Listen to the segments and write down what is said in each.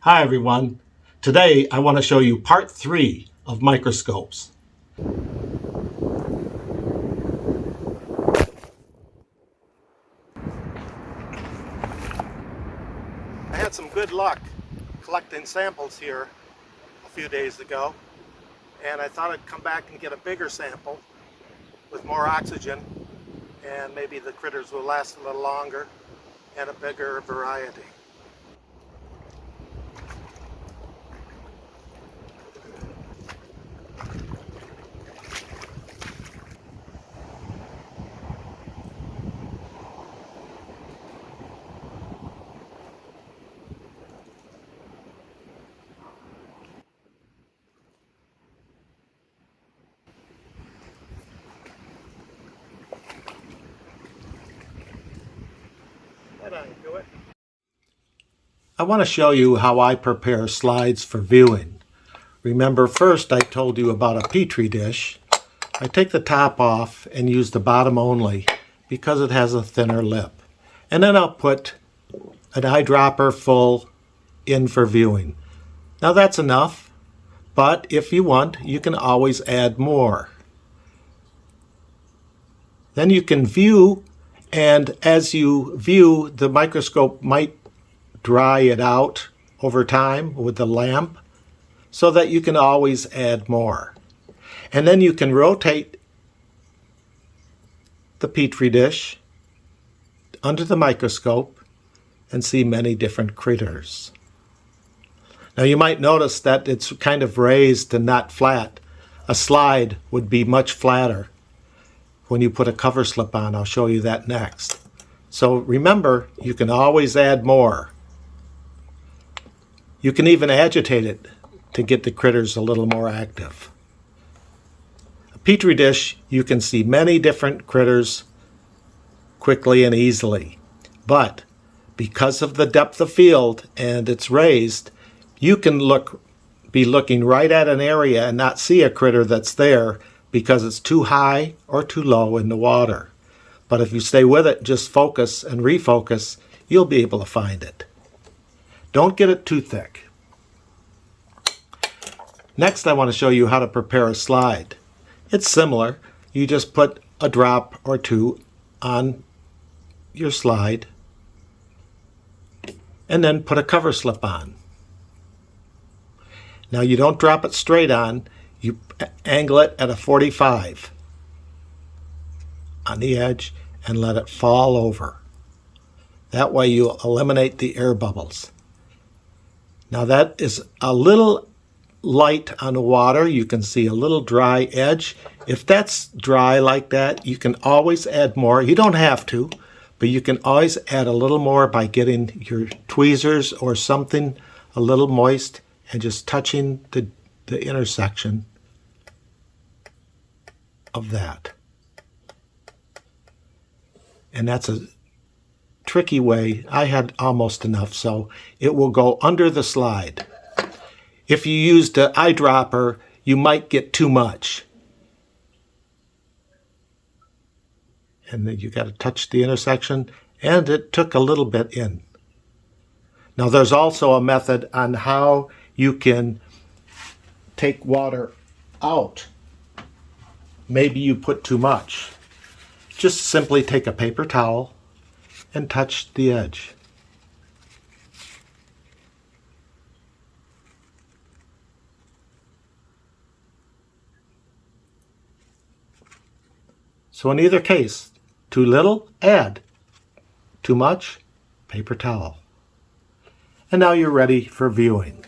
Hi everyone. Today I want to show you part 3 of microscopes. I had some good luck collecting samples here a few days ago, and I thought I'd come back and get a bigger sample with more oxygen, and maybe the critters will last a little longer and a bigger variety. I want to show you how I prepare slides for viewing. Remember, first I told you about a petri dish. I take the top off and use the bottom only because it has a thinner lip. And then I'll put an eyedropper full in for viewing. Now that's enough, but if you want, you can always add more. Then you can view, and as you view, the microscope might dry it out over time with the lamp so that you can always add more. And then you can rotate the petri dish under the microscope and see many different critters. Now you might notice that it's kind of raised and not flat. A slide would be much flatter when you put a cover slip on. I'll show you that next. So remember, you can always add more. You can even agitate it to get the critters a little more active. A petri dish, you can see many different critters quickly and easily. But because of the depth of field and it's raised, you can be looking right at an area and not see a critter that's there because it's too high or too low in the water. But if you stay with it, just focus and refocus, you'll be able to find it. Don't get it too thick. Next, I want to show you how to prepare a slide. It's similar. You just put a drop or two on your slide and then put a cover slip on. Now you don't drop it straight on, you angle it at a 45 on the edge and let it fall over. That way you eliminate the air bubbles. Now that is a little light on the water. You can see a little dry edge. If that's dry like that, you can always add more. You don't have to, but you can always add a little more by getting your tweezers or something a little moist and just touching the intersection of that. And that's a tricky way. I had almost enough, so it will go under the slide. If you used the eyedropper, you might get too much. And then you got to touch the intersection, and it took a little bit in. Now there's also a method on how you can take water out. Maybe you put too much. Just simply take a paper towel and touch the edge. So in either case, too little, add. Too much, paper towel. And now you're ready for viewing.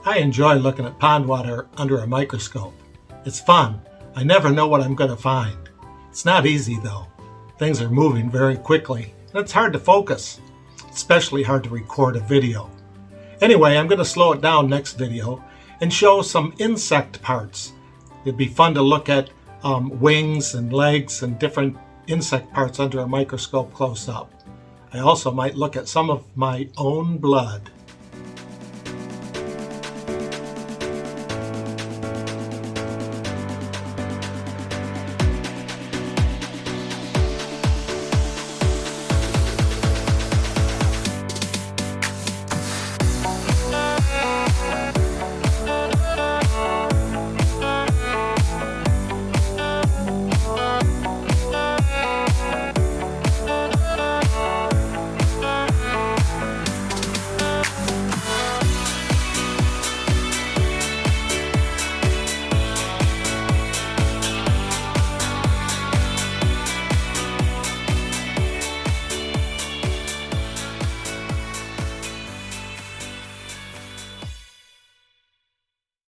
I enjoy looking at pond water under a microscope. It's fun. I never know what I'm going to find. It's not easy though. Things are moving very quickly, and it's hard to focus. Especially hard to record a video. Anyway, I'm going to slow it down next video and show some insect parts. It'd be fun to look at wings and legs and different insect parts under a microscope close up. I also might look at some of my own blood.